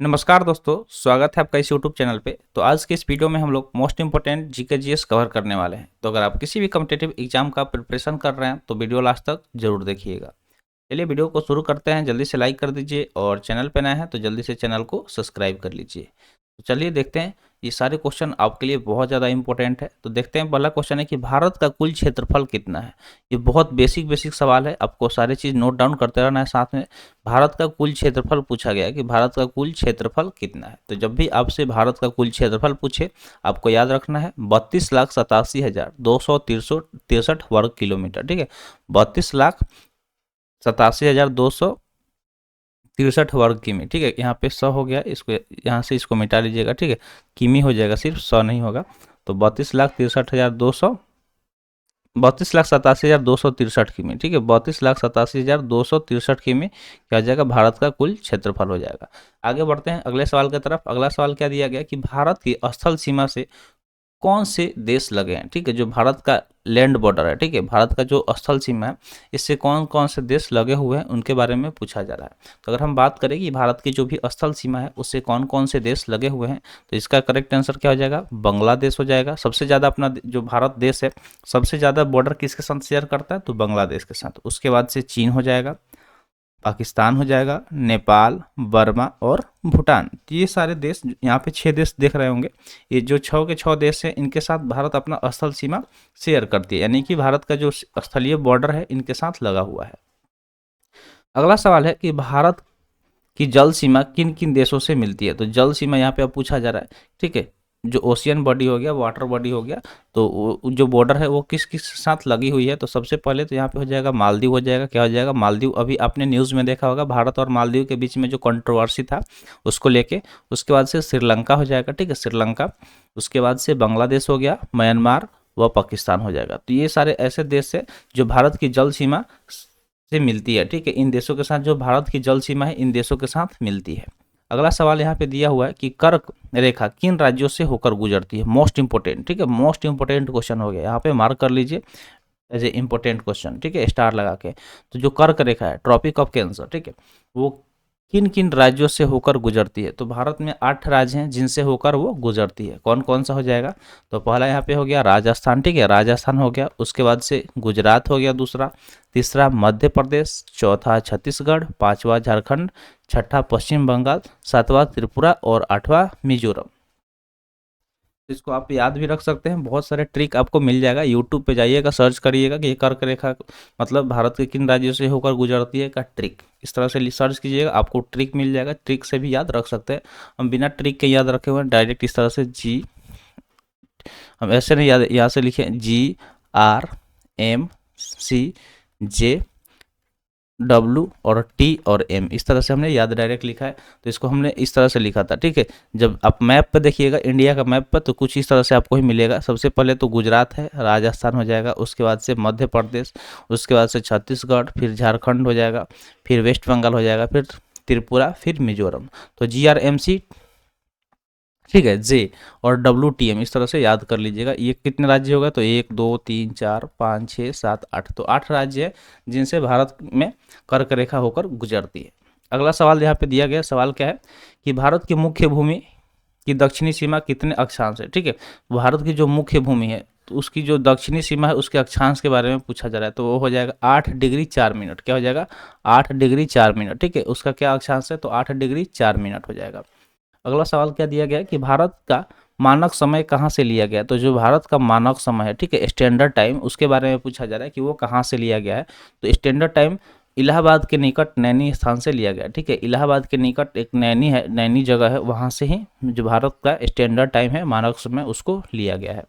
नमस्कार दोस्तों, स्वागत है आपका इस यूट्यूब चैनल पे। तो आज के इस वीडियो में हम लोग most important GK GS cover करने वाले हैं। तो अगर आप किसी भी कॉम्पिटिटिव एग्जाम का प्रिपरेशन कर रहे हैं तो वीडियो लास्ट तक जरूर देखिएगा। चलिए वीडियो को शुरू करते हैं। जल्दी से लाइक कर दीजिए और चैनल पे नए हैं तो जल्दी से चैनल को सब्सक्राइब कर लीजिए। तो चलिए देखते हैं, ये सारे क्वेश्चन आपके लिए बहुत ज़्यादा इंपॉर्टेंट है। तो देखते हैं, पहला क्वेश्चन है कि भारत का कुल क्षेत्रफल कितना है। ये बहुत बेसिक सवाल है, आपको सारी चीज़ नोट डाउन करते रहना है साथ में। भारत का कुल क्षेत्रफल पूछा गया है कि भारत का कुल क्षेत्रफल कितना है। तो जब भी आपसे भारत का कुल क्षेत्रफल पूछे, आपको याद रखना है 32,87,263 वर्ग किलोमीटर। ठीक है, 32,87,263 वर्ग किमी। ठीक है, यहाँ पे 100 हो गया, इसको यहाँ से इसको मिटा लीजिएगा। ठीक है, किमी हो जाएगा, सिर्फ 100 नहीं होगा। तो 32,87,263 किमी। ठीक है, 32,87,263 किमी क्या हो जाएगा, भारत का कुल क्षेत्रफल हो जाएगा। आगे बढ़ते हैं अगले सवाल की तरफ। अगला सवाल क्या दिया गया कि भारत की स्थल सीमा से कौन से देश लगे हैं। ठीक है, जो भारत का लैंड बॉर्डर है, ठीक है, भारत का जो स्थल सीमा है, इससे कौन कौन से देश लगे हुए हैं उनके बारे में पूछा जा रहा है। तो अगर हम बात करें कि भारत की जो भी स्थल सीमा है उससे कौन कौन से देश लगे हुए हैं, तो इसका करेक्ट आंसर क्या हो जाएगा, बांग्लादेश हो जाएगा। सबसे ज़्यादा अपना जो भारत देश है, सबसे ज़्यादा बॉर्डर किसके साथ शेयर करता है, तो बांग्लादेश के साथ। उसके बाद से चीन हो जाएगा, पाकिस्तान हो जाएगा, नेपाल, बर्मा और भूटान। ये सारे देश, यहाँ पे 6 देश देख रहे होंगे। ये जो 6 के 6 देश हैं, इनके साथ भारत अपना स्थल सीमा शेयर करती है, यानी कि भारत का जो स्थलीय बॉर्डर है इनके साथ लगा हुआ है। अगला सवाल है कि भारत की जल सीमा किन किन देशों से मिलती है। तो जल सीमा यहाँ पे अब पूछा जा रहा है। ठीक है, जो ओशियन बॉडी हो गया, वाटर बॉडी हो गया, तो जो बॉर्डर है वो किस किस साथ लगी हुई है। तो सबसे पहले तो यहाँ पे हो जाएगा मालदीव हो जाएगा। क्या हो जाएगा, मालदीव। अभी आपने न्यूज़ में देखा होगा, भारत और मालदीव के बीच में जो कंट्रोवर्सी था उसको लेके। उसके बाद से श्रीलंका हो जाएगा। ठीक है, श्रीलंका। उसके बाद से बांग्लादेश हो गया, म्यांमार व पाकिस्तान हो जाएगा। तो ये सारे ऐसे देश है जो भारत की जल सीमा से मिलती है। ठीक है, इन देशों के साथ जो भारत की जल सीमा है इन देशों के साथ मिलती है। अगला सवाल यहाँ पे दिया हुआ है कि कर्क रेखा किन राज्यों से होकर गुजरती है। मोस्ट इंपोर्टेंट, ठीक है, मोस्ट इंपोर्टेंट क्वेश्चन हो गया, यहाँ पे मार्क कर लीजिए एज ए इंपॉर्टेंट क्वेश्चन। ठीक है, स्टार लगा के। तो जो कर्क रेखा है, ट्रॉपिक ऑफ कैंसर, ठीक है, वो किन किन राज्यों से होकर गुजरती है। तो भारत में 8 राज्य हैं जिनसे होकर वो गुजरती है। कौन कौन सा हो जाएगा, तो पहला यहाँ पे हो गया राजस्थान। ठीक है, राजस्थान हो गया। उसके बाद से गुजरात हो गया दूसरा, तीसरा मध्य प्रदेश, चौथा छत्तीसगढ़, पांचवा झारखंड, छठा पश्चिम बंगाल, सातवां त्रिपुरा और आठवां मिजोरम। इसको आप याद भी रख सकते हैं, बहुत सारे ट्रिक आपको मिल जाएगा। यूट्यूब पे जाइएगा, सर्च करिएगा कि ये कर्क रेखा मतलब भारत के किन राज्यों से होकर गुजरती है का ट्रिक, इस तरह से सर्च कीजिएगा, आपको ट्रिक मिल जाएगा। ट्रिक से भी याद रख सकते हैं। हम बिना ट्रिक के याद रखे हुए हैं, डायरेक्ट इस तरह से जी, हम ऐसे नहीं याद, यहाँ से लिखे GRMC W और T और M, इस तरह से हमने याद डायरेक्ट लिखा है। तो इसको हमने इस तरह से लिखा था। ठीक है, जब आप मैप पे देखिएगा, इंडिया का मैप पर, तो कुछ इस तरह से आपको ही मिलेगा। सबसे पहले तो गुजरात है, राजस्थान हो जाएगा, उसके बाद से मध्य प्रदेश, उसके बाद से छत्तीसगढ़, फिर झारखंड हो जाएगा, फिर वेस्ट बंगाल हो जाएगा, फिर त्रिपुरा, फिर मिजोरम। तो GRMC, ठीक है, जे और WTM, इस तरह से याद कर लीजिएगा। ये कितने राज्य होगा, तो 1 2 3 4 5 6 7 8, तो 8 राज्य है जिनसे भारत में कर्क रेखा होकर गुजरती है। अगला सवाल यहाँ पे दिया गया, सवाल क्या है कि भारत की मुख्य भूमि की दक्षिणी सीमा कितने अक्षांश है। ठीक है, भारत की जो मुख्य भूमि है तो उसकी जो दक्षिणी सीमा है उसके अक्षांश के बारे में पूछा जा रहा है। तो वो हो जाएगा 8 डिग्री 4 मिनट। क्या हो जाएगा, 8 डिग्री 4 मिनट। ठीक है, उसका क्या अक्षांश है, तो 8 डिग्री 4 मिनट हो जाएगा। अगला सवाल क्या दिया गया है कि भारत का मानक समय कहाँ से लिया गया। तो जो भारत का मानक समय है, ठीक है, स्टैंडर्ड टाइम, उसके बारे में पूछा जा रहा है कि वो कहाँ से लिया गया है। तो स्टैंडर्ड टाइम इलाहाबाद के निकट नैनी स्थान से लिया गया। ठीक है, इलाहाबाद के निकट एक नैनी है, नैनी जगह है, वहाँ से ही जो भारत का स्टैंडर्ड टाइम है, मानक समय, उसको लिया गया है।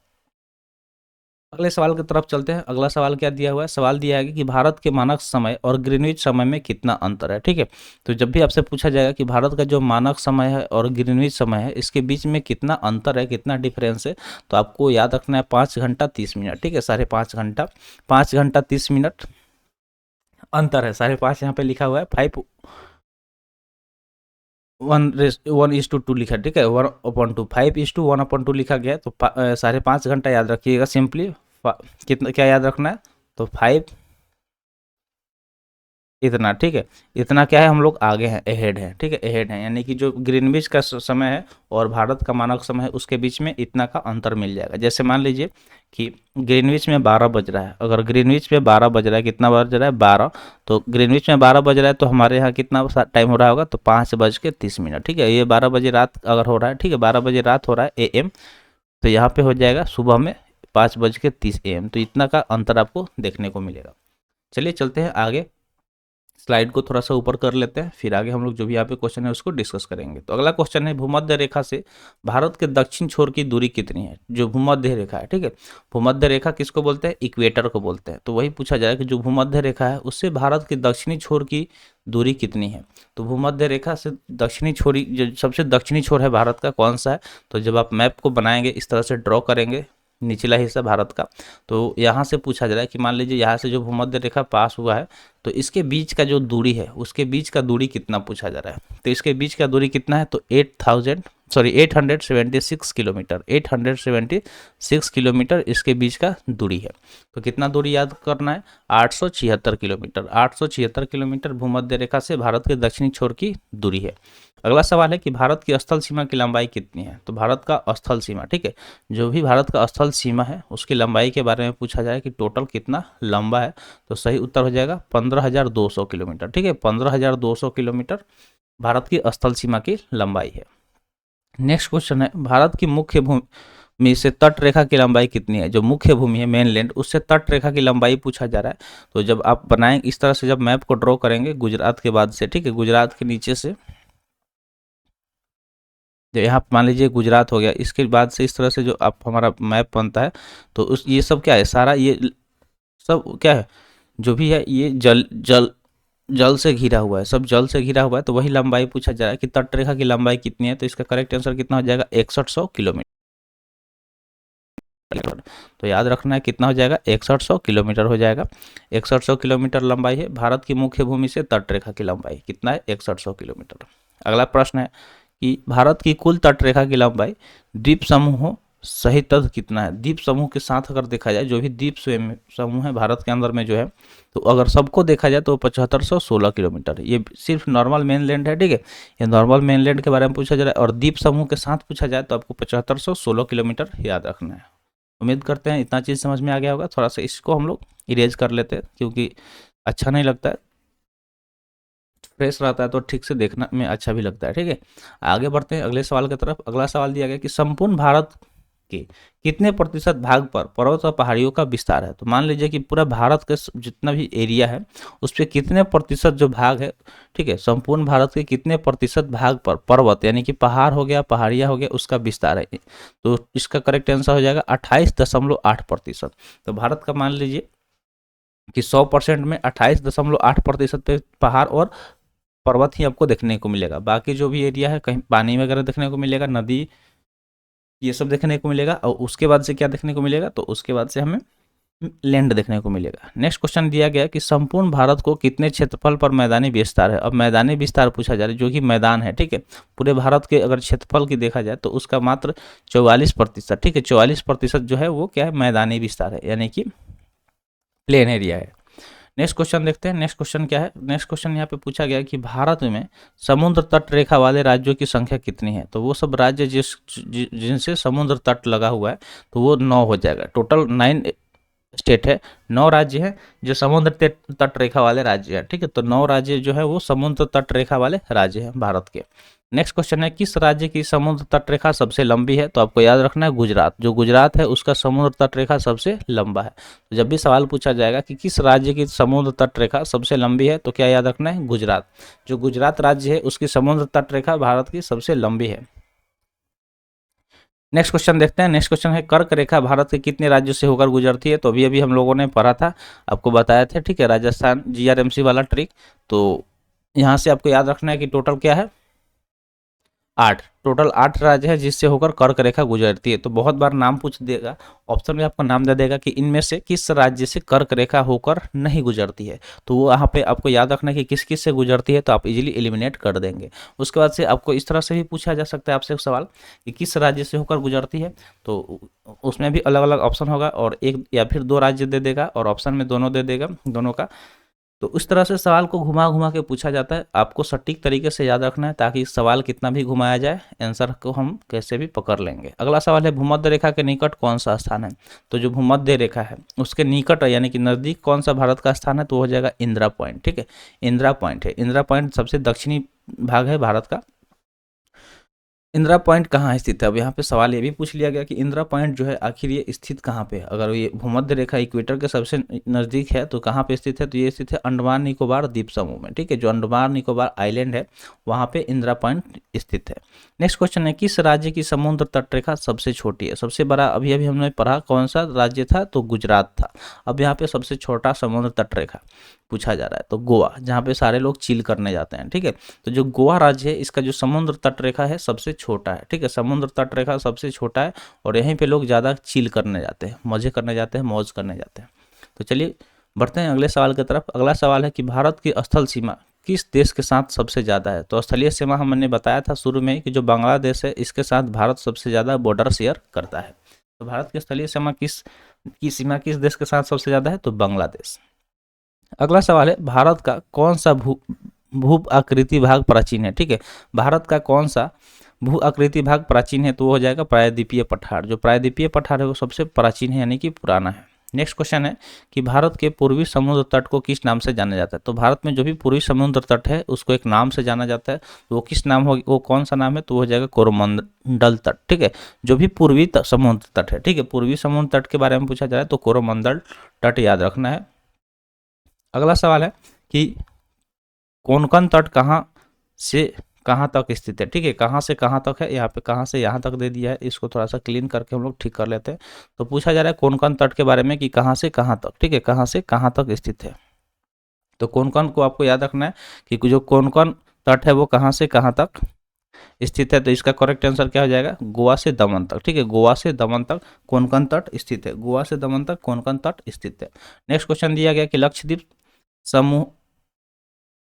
अगले सवाल की तरफ चलते हैं। अगला सवाल क्या दिया हुआ है, सवाल दिया है कि भारत के मानक समय और ग्रीनविच समय में कितना अंतर है। ठीक है, तो जब भी आपसे पूछा जाएगा कि भारत का जो मानक समय है और ग्रीनविच समय है, इसके बीच में कितना अंतर है, कितना डिफरेंस है, तो आपको याद रखना है 5 घंटा 30 मिनट। ठीक है, 5.5 घंटा, 5 घंटा 30 मिनट अंतर है। 5.5 यहाँ पे लिखा हुआ है, 1:2 लिखा है। ठीक है, 1/2, 5:1/2 लिखा गया है। तो 5.5 घंटा याद रखिएगा सिंपली। कितना क्या याद रखना है, तो 5 इतना, ठीक है। इतना क्या है, हम लोग आगे हैं, अहेड है, ठीक है, अहेड है, यानी कि जो ग्रीनविच का समय है और भारत का मानक समय है उसके बीच में इतना का अंतर मिल जाएगा। जैसे मान लीजिए कि ग्रीनविच में 12 बज रहा है, अगर ग्रीनविच में 12 बज रहा है, कितना बज रहा है 12, तो ग्रीनविच में 12 बज रहा है तो हमारे यहाँ कितना टाइम हो रहा होगा, तो 5:30, ठीक है। ये 12 बजे रात अगर हो रहा है, ठीक है, 12 बजे रात हो रहा है AM, तो यहाँ पे हो जाएगा सुबह में 5:30 AM, तो इतना का अंतर आपको देखने को मिलेगा। चलिए चलते हैं आगे, स्लाइड को थोड़ा सा ऊपर कर लेते हैं, फिर आगे हम लोग जो भी यहाँ पे क्वेश्चन है उसको डिस्कस करेंगे। तो अगला क्वेश्चन है, भूमध्य रेखा से भारत के दक्षिण छोर की दूरी कितनी है। जो भूमध्य रेखा है, ठीक है, भूमध्य रेखा किसको बोलते हैं, इक्वेटर को बोलते हैं। तो वही पूछा जाए कि जो भूमध्य रेखा है उससे भारत के दक्षिणी छोर की दूरी कितनी है। तो भूमध्य रेखा से दक्षिणी छोरी, जो सबसे दक्षिणी छोर है भारत का, कौन सा है। तो जब आप मैप को बनाएंगे, इस तरह से ड्रॉ करेंगे निचला हिस्सा भारत का, तो यहाँ से पूछा जा रहा है कि मान लीजिए यहाँ से जो भूमध्य रेखा पास हुआ है, तो इसके बीच का जो दूरी है, उसके बीच का दूरी कितना पूछा जा रहा है। तो इसके बीच का दूरी कितना है, तो 876 किलोमीटर, 876 किलोमीटर इसके बीच का दूरी है। तो कितना दूरी याद करना है, 876 किलोमीटर, 876 किलोमीटर भूमध्य रेखा से भारत के दक्षिणी छोर की दूरी है। अगला सवाल है कि भारत की स्थल सीमा की लंबाई कितनी है। तो भारत का स्थल सीमा, ठीक है, जो भी भारत का स्थल सीमा है उसकी लंबाई के बारे में पूछा जाए कि टोटल कितना लंबा है, तो सही उत्तर हो जाएगा 15,200 किलोमीटर, ठीक है, 15,200 किलोमीटर भारत की स्थल सीमा की लंबाई है। नेक्स्ट क्वेश्चन है, भारत की मुख्य भूमि से तट रेखा की लंबाई कितनी है। जो मुख्य भूमि है, मेनलैंड, उससे तट रेखा की लंबाई पूछा जा रहा है। तो जब आप बनाएंगे इस तरह से, जब मैप को ड्रॉ करेंगे गुजरात के बाद से, ठीक है, गुजरात के नीचे से, जब यहाँ मान लीजिए गुजरात हो गया, इसके बाद से इस तरह से जो आप हमारा मैप बनता है, तो उस ये सब क्या है, सारा ये सब क्या है, जो भी है ये जल जल जल से घिरा हुआ है, सब जल से घिरा हुआ है। तो वही लंबाई पूछा जा रहा है कि तट रेखा की लंबाई कितनी है। तो इसका करेक्ट आंसर कितना हो जाएगा, 6100 किलोमीटर। तो याद रखना है कितना हो जाएगा, 6100 किलोमीटर हो जाएगा। 6100 किलोमीटर लंबाई है भारत की मुख्य भूमि से तट रेखा की लंबाई, कितना है, 6100 किलोमीटर। अगला प्रश्न है कि भारत की कुल तट रेखा की लंबाई द्वीप समूहों सहित तद कितना है। द्वीप समूह के साथ अगर देखा जाए, जो भी द्वीप समूह है भारत के अंदर में जो है, तो अगर सबको देखा जाए तो 7516 किलोमीटर। ये सिर्फ नॉर्मल मेनलैंड है, ठीक है, ये नॉर्मल मेनलैंड के बारे में पूछा जा रहा है, और द्वीप समूह के साथ पूछा जाए तो आपको 7516 किलोमीटर याद रखना है। उम्मीद करते हैं इतना चीज़ समझ में आ गया होगा। थोड़ा सा इसको हम लोग इरेज कर लेते हैं क्योंकि अच्छा नहीं लगता है, फ्रेश रहता है तो ठीक से देखने में अच्छा भी लगता है, ठीक है। आगे बढ़ते हैं अगले सवाल की तरफ। अगला सवाल दिया गया कि संपूर्ण भारत के कितने प्रतिशत भाग पर पर्वत और पहाड़ियों का विस्तार है। तो मान लीजिए कि पूरा भारत का जितना भी एरिया है उस पर कितने प्रतिशत जो भाग है, ठीक है, संपूर्ण भारत के कितने प्रतिशत भाग पर पर्वत यानी कि पहाड़ हो गया, पहाड़ियाँ हो गया, उसका विस्तार है। तो इसका करेक्ट आंसर हो जाएगा 28.8%। तो भारत का मान लीजिए कि 100% में 28.8% पे पहाड़ और पर्वत ही आपको देखने को मिलेगा। बाकी जो भी एरिया है कहीं पानी वगैरह देखने को मिलेगा, नदी, ये सब देखने को मिलेगा। और उसके बाद से क्या देखने को मिलेगा, तो उसके बाद से हमें लैंड देखने को मिलेगा। नेक्स्ट क्वेश्चन दिया गया कि संपूर्ण भारत को कितने क्षेत्रफल पर मैदानी विस्तार है। अब मैदानी विस्तार पूछा जा रहा है, जो कि मैदान है, ठीक है, पूरे भारत के अगर क्षेत्रफल की देखा जाए तो उसका मात्र 44%, ठीक है, 44% जो है वो क्या है, मैदानी विस्तार है, यानी कि प्लेन एरिया है। नेक्स्ट क्वेश्चन देखते हैं। नेक्स्ट क्वेश्चन क्या है, नेक्स्ट क्वेश्चन यहाँ पे पूछा गया कि भारत में समुद्र तट रेखा वाले राज्यों की संख्या कितनी है। तो वो सब राज्य जिनसे समुद्र तट लगा हुआ है तो वो 9 हो जाएगा। टोटल 9 स्टेट है, 9 राज्य हैं जो समुद्र तट रेखा वाले राज्य हैं, ठीक है। तो 9 राज्य जो है वो समुद्र तट रेखा वाले राज्य हैं भारत के। नेक्स्ट क्वेश्चन है, किस राज्य की समुद्र तट रेखा सबसे लंबी है। तो आपको याद रखना है गुजरात, जो गुजरात है उसका समुद्र तट रेखा सबसे लंबा है। तो जब भी सवाल पूछा जाएगा कि किस राज्य की समुद्र तट रेखा सबसे लंबी है, तो क्या याद रखना है, गुजरात। जो गुजरात राज्य है उसकी समुद्र तट रेखा भारत की सबसे लंबी है। नेक्स्ट क्वेश्चन देखते हैं। नेक्स्ट क्वेश्चन है, कर्क रेखा भारत के कितने राज्यों से होकर गुजरती है। तो अभी अभी हम लोगों ने पढ़ा था, आपको बताया था, ठीक है, राजस्थान GRMC वाला ट्रिक। तो यहाँ से आपको याद रखना है कि टोटल क्या है, 8, टोटल 8 राज्य है जिससे होकर कर्क रेखा गुजरती है। तो बहुत बार नाम पूछ देगा, ऑप्शन में आपको नाम दे देगा कि इनमें से किस राज्य से कर्क रेखा होकर नहीं गुजरती है। तो वो यहाँ पे आपको याद रखना है कि किस किस से गुजरती है, तो आप इजीली एलिमिनेट कर देंगे। उसके बाद से आपको इस तरह से भी पूछा जा सकता है आपसे एक सवाल कि किस राज्य से होकर गुजरती है। तो उसमें भी अलग अलग ऑप्शन होगा, और एक या फिर 2 राज्य दे देगा और ऑप्शन में दोनों दे देगा, दोनों का तो उस तरह से सवाल को घुमा घुमा के पूछा जाता है, आपको सटीक तरीके से याद रखना है ताकि सवाल कितना भी घुमाया जाए आंसर को हम कैसे भी पकड़ लेंगे। अगला सवाल है भूमध्य रेखा के निकट कौन सा स्थान है। तो जो भूमध्य रेखा है उसके निकट यानी कि नज़दीक कौन सा भारत का स्थान है, तो हो जाएगा इंदिरा पॉइंट। ठीक है, इंदिरा पॉइंट है। इंदिरा पॉइंट सबसे दक्षिणी भाग है भारत का। इंदिरा पॉइंट कहाँ स्थित है, अब यहाँ पे सवाल ये भी पूछ लिया गया कि इंदिरा पॉइंट जो है आखिर ये स्थित कहाँ पे है। अगर ये भूमध्य रेखा इक्वेटर के सबसे नज़दीक है तो कहाँ पे स्थित है, तो ये स्थित है अंडमान निकोबार द्वीप समूह में। ठीक है, जो अंडमान निकोबार आइलैंड है वहाँ पे इंदिरा पॉइंट स्थित है। नेक्स्ट क्वेश्चन है किस राज्य की समुद्र तट रेखा सबसे छोटी है। सबसे बड़ा अभी अभी हमने पढ़ा कौन सा राज्य था, तो गुजरात था। अब यहाँ पे सबसे छोटा समुद्र तट रेखा पूछा जा रहा है, तो गोवा, जहाँ पे सारे लोग चिल करने जाते हैं। ठीक है, तो जो गोवा राज्य है इसका जो समुद्र तट रेखा है सबसे छोटा है। ठीक है, समुद्र तट रेखा सबसे छोटा है और यहीं पे लोग ज़्यादा चिल करने जाते हैं, मज़े करने जाते हैं, मौज करने जाते हैं। तो चलिए बढ़ते हैं अगले सवाल की तरफ। अगला सवाल है कि भारत की स्थल सीमा किस देश के साथ सबसे ज़्यादा है। तो स्थलीय सीमा हमने बताया था शुरू में कि जो बांग्लादेश है इसके साथ भारत सबसे ज़्यादा बॉर्डर शेयर करता है। तो भारत की स्थलीय सीमा किस देश के साथ सबसे ज़्यादा है, तो बांग्लादेश। अगला सवाल है भारत का कौन सा भू आकृति भाग प्राचीन है। ठीक है, भारत का कौन सा भू आकृति भाग प्राचीन है, तो वो हो जाएगा प्रायद्वीपीय पठार। जो प्रायद्वीपीय पठार है वो सबसे प्राचीन है यानी कि पुराना है। नेक्स्ट क्वेश्चन है कि भारत के पूर्वी समुद्र तट को किस नाम से जाना जाता है। तो भारत में जो भी पूर्वी समुद्र तट है उसको एक नाम से जाना जाता है, तो वो किस नाम हो, वो कौन सा नाम है, तो वो हो जाएगा कोरोमंडल तट। ठीक है, जो भी पूर्वी समुद्र तट है। ठीक है, पूर्वी समुद्र तट के बारे में पूछा जा रहा है तो कोरोमंडल तट याद रखना है। अगला सवाल है कि कोंकण तट कहाँ से कहाँ तक स्थित है। ठीक है, कहाँ से कहाँ तक है, यहाँ पे कहाँ से यहाँ तक दे दिया है, इसको थोड़ा सा क्लीन करके हम लोग ठीक कर लेते हैं। तो पूछा जा रहा है कोंकण तट के बारे में कि कहाँ से कहाँ तक। ठीक है, कहाँ से कहाँ तक स्थित है। तो कोंकण को आपको याद रखना है कि जो कोंकण तट है वो कहाँ से कहाँ तक स्थित है। तो इसका करेक्ट आंसर क्या हो जाएगा, गोवा से दमन तक। ठीक है, गोवा से दमन तक कोंकण तट स्थित है। गोवा से दमन तक कोंकण तट स्थित है। नेक्स्ट क्वेश्चन दिया गया कि लक्षद्वीप समूह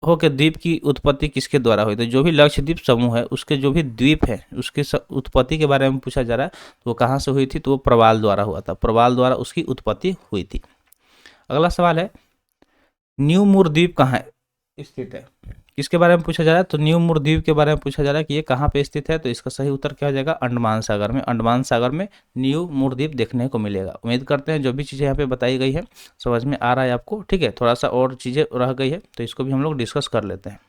के द्वीप की उत्पत्ति किसके द्वारा हुई। तो जो भी लक्षद्वीप समूह है उसके जो भी द्वीप है उसके उत्पत्ति के बारे में पूछा जा रहा है, तो वो कहाँ से हुई थी, तो वो प्रवाल द्वारा हुआ था। प्रवाल द्वारा उसकी उत्पत्ति हुई थी। अगला सवाल है न्यू मूर द्वीप कहाँ स्थित है, किसके बारे में पूछा जा रहा है। तो न्यू मूर द्वीप के बारे में पूछा जा रहा है कि ये कहाँ पे स्थित है। तो इसका सही उत्तर क्या हो जाएगा, अंडमान सागर में। अंडमान सागर में न्यू मूर द्वीप देखने को मिलेगा। उम्मीद करते हैं जो भी चीज़ें यहाँ पे बताई गई है समझ में आ रहा है आपको। ठीक है, थोड़ा सा और चीज़ें रह गई है तो इसको भी हम लोग डिस्कस कर लेते हैं।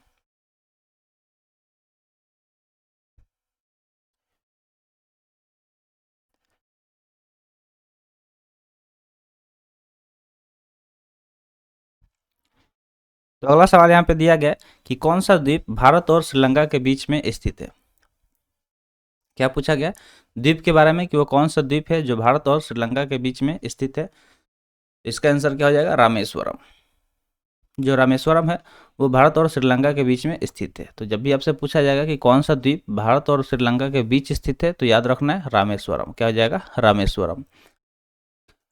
तो अगला सवाल यहाँ पे दिया गया कि कौन सा द्वीप भारत और श्रीलंका के बीच में स्थित है। क्या पूछा गया, द्वीप के बारे में कि वो कौन सा द्वीप है जो भारत और श्रीलंका के बीच में स्थित है। इसका आंसर क्या हो जाएगा, रामेश्वरम। जो रामेश्वरम है वो भारत और श्रीलंका के बीच में स्थित है। तो जब भी आपसे पूछा जाएगा कि कौन सा द्वीप भारत और श्रीलंका के बीच स्थित है तो याद रखना है रामेश्वरम। क्या हो जाएगा, रामेश्वरम।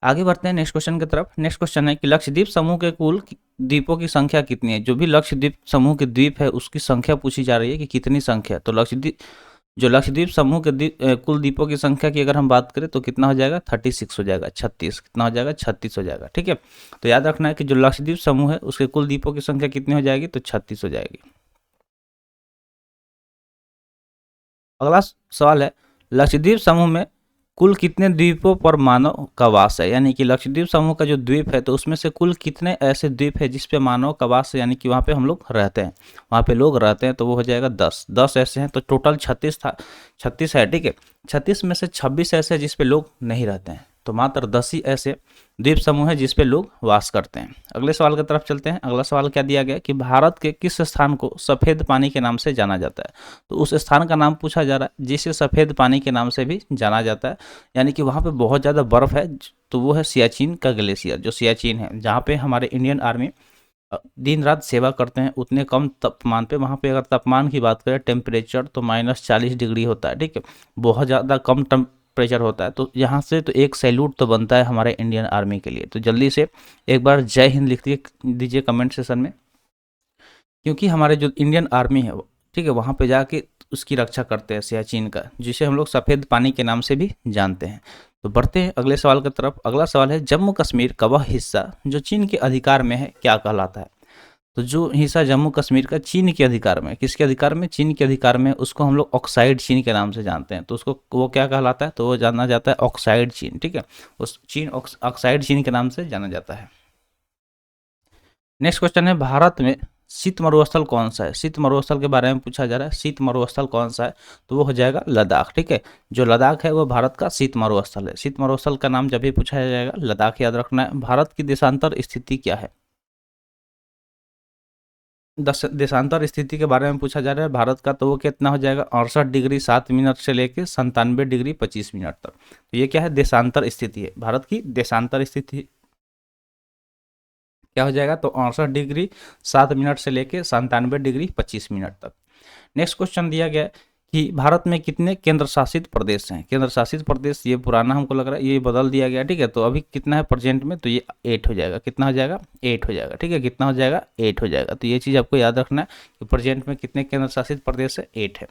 आगे बढ़ते हैं नेक्स्ट क्वेश्चन की तरफ। नेक्स्ट क्वेश्चन है कि लक्षद्वीप समूह के कुल द्वीपों की संख्या कितनी है। जो भी लक्षद्वीप समूह के द्वीप है उसकी संख्या पूछी जा रही है कि कितनी संख्या। तो लक्षद्वीप समूह के कुल द्वीपों की संख्या की अगर हम बात करें तो कितना हो जाएगा, 36 हो जाएगा, 36। कितना हो जाएगा, 36 हो जाएगा। ठीक है, तो याद रखना है कि जो लक्षद्वीप समूह है उसके कुल द्वीपों की संख्या कितनी हो जाएगी, तो 36 हो जाएगी। अगला सवाल है लक्षद्वीप समूह में कुल कितने द्वीपों पर मानव का वास है। यानी कि लक्षद्वीप समूह का जो द्वीप है तो उसमें से कुल कितने ऐसे द्वीप है जिस पे मानव का वास है, यानी कि वहाँ पे हम लोग रहते हैं, वहाँ पे लोग रहते हैं, तो वो हो जाएगा 10 ऐसे हैं। तो टोटल 36 था, 36 है। ठीक है, 36 में से 26 ऐसे हैं जिस पे लोग नहीं रहते हैं, तो मात्र 10 ही ऐसे द्वीप समूह है जिस पे लोग वास करते हैं। अगले सवाल की तरफ चलते हैं। अगला सवाल क्या दिया गया कि भारत के किस स्थान को सफ़ेद पानी के नाम से जाना जाता है। तो उस स्थान का नाम पूछा जा रहा है जिसे सफ़ेद पानी के नाम से भी जाना जाता है, यानी कि वहाँ पे बहुत ज़्यादा बर्फ़ है। तो वो है सियाचिन का ग्लेशियर। जो सियाचिन है जहाँ पे हमारे इंडियन आर्मी दिन रात सेवा करते हैं, उतने कम तापमान पे, वहाँ पे अगर तापमान की बात करें टेम्परेचर तो -40 डिग्री होता है। ठीक है, बहुत ज़्यादा कम टेम्परेचर होता है। तो यहाँ से तो एक सैल्यूट तो बनता है हमारे इंडियन आर्मी के लिए। तो जल्दी से एक बार जय हिंद लिख दीजिए कमेंट सेशन में, क्योंकि हमारे जो इंडियन आर्मी है ठीक है वहाँ पे जाके उसकी रक्षा करते हैं सियाचिन का, जिसे हम लोग सफ़ेद पानी के नाम से भी जानते हैं। तो बढ़ते हैं अगले सवाल की तरफ। अगला सवाल है जम्मू कश्मीर का वह हिस्सा जो चीन के अधिकार में है क्या कहलाता है। तो जो हिस्सा जम्मू कश्मीर का चीन के अधिकार में, किसके अधिकार में, चीन के अधिकार में, उसको हम लोग ऑक्साइड चीन के नाम से जानते हैं। तो उसको वो क्या कहलाता है, तो वो जाना जाता है ऑक्साइड चीन, ठीक है, उस चीन ऑक्साइड चीन के नाम से जाना जाता है। नेक्स्ट क्वेश्चन है, भारत में शीत मरुस्थल कौन सा है। शीत मरुस्थल के बारे में पूछा जा रहा है, शीत मरुस्थल कौन सा है, तो वो हो जाएगा लद्दाख, ठीक है। जो लद्दाख है वो भारत का शीत मरुस्थल है। शीत मरुस्थल का नाम जब भी पूछा जाएगा लद्दाख याद रखना है। भारत की देशांतर स्थिति क्या है, देशांतर स्थिति के बारे में पूछा जा रहा है भारत का, तो वो कितना हो जाएगा, 68 डिग्री 7 मिनट से लेके 97 डिग्री 25 मिनट तक। तो ये क्या है, देशांतर स्थिति है। भारत की देशांतर स्थिति क्या हो जाएगा, तो 68 डिग्री 7 मिनट से लेके 97 डिग्री 25 मिनट तक। नेक्स्ट क्वेश्चन दिया गया है कि भारत में कितने केंद्र शासित प्रदेश हैं। केंद्र शासित प्रदेश, ये पुराना हमको लग रहा है, ये बदल दिया गया, ठीक है। तो अभी कितना है प्रेजेंट में, तो ये 8 हो जाएगा। कितना हो जाएगा, 8 हो जाएगा, ठीक है। कितना हो जाएगा, 8 हो जाएगा। तो ये चीज़ आपको याद रखना है कि प्रेजेंट में कितने केंद्र शासित प्रदेश है, 8 है,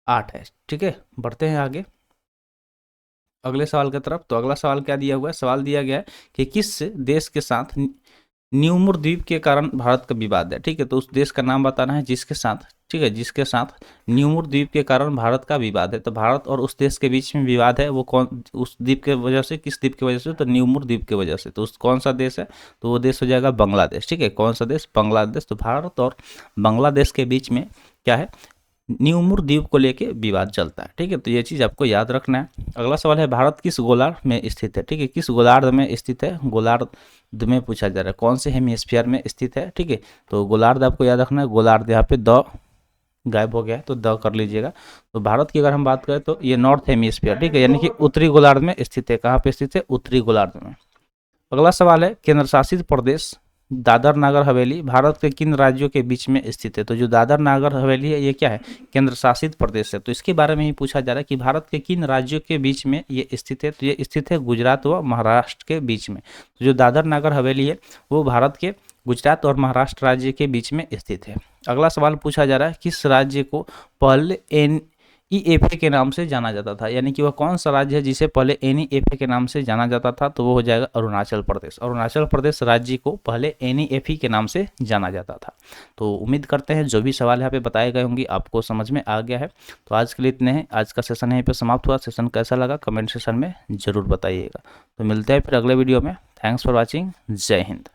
8 है, ठीक है। बढ़ते हैं आगे अगले सवाल की तरफ। तो अगला सवाल क्या दिया हुआ है, सवाल दिया गया है कि किस देश के साथ न्यूमुर द्वीप के कारण भारत का विवाद है, ठीक है। तो उस देश का नाम बताना है जिसके साथ, ठीक है, जिसके साथ न्यूमुर द्वीप के कारण भारत का विवाद है। तो भारत और उस देश के बीच में विवाद है, वो कौन, उस द्वीप के वजह से, किस द्वीप की वजह से, तो न्यूमुर द्वीप की वजह से। तो उस कौन सा देश है, तो वो देश हो जाएगा बांग्लादेश, ठीक है। कौन सा देश, बांग्लादेश। तो भारत और बांग्लादेश के बीच में क्या है, न्यूमुर द्वीप को लेके विवाद चलता है, ठीक है। तो ये चीज़ आपको याद रखना है। अगला सवाल है, भारत किस गोलार्ध में स्थित है, ठीक है, किस गोलार्ध में स्थित है, गोलार्ध में पूछा जा रहा है, कौन से हेमिस्फीयर में स्थित है, ठीक है। तो गोलार्ध आपको याद रखना है, गोलार्ध, यहाँ पे द गायब हो गया है तो द कर लीजिएगा। तो भारत की अगर हम बात करें तो ये नॉर्थ हेमिस्फीयर, ठीक है, यानी कि उत्तरी गोलार्ध में स्थित है। कहाँ पे स्थित है, उत्तरी गोलार्ध में। अगला सवाल है, केंद्र शासित प्रदेश दादर नागर हवेली भारत के किन राज्यों के बीच में स्थित है। तो जो दादर नागर हवेली है ये क्या है, केंद्र शासित प्रदेश है। तो इसके बारे में ही पूछा जा रहा है कि भारत के किन राज्यों के बीच में ये स्थित है। तो ये स्थित है गुजरात व महाराष्ट्र के बीच में। तो जो दादर नागर हवेली है वो भारत के गुजरात और महाराष्ट्र राज्य के बीच में स्थित है। अगला सवाल पूछा जा रहा है, किस राज्य को पहले NEFA के नाम से जाना जाता था, यानी कि वह कौन सा राज्य है जिसे पहले NEFA के नाम से जाना जाता था। तो वो हो जाएगा अरुणाचल प्रदेश। अरुणाचल प्रदेश राज्य को पहले NEFA के नाम से जाना जाता था। तो उम्मीद करते हैं जो भी सवाल यहाँ पे बताए गए होंगे आपको समझ में आ गया है। तो आज के लिए इतने हैं, आज का सेशन यहीं पे समाप्त हुआ। सेशन कैसा लगा कमेंट सेशन में ज़रूर बताइएगा। तो मिलते हैं फिर अगले वीडियो में। थैंक्स फॉर वॉचिंग, जय हिंद।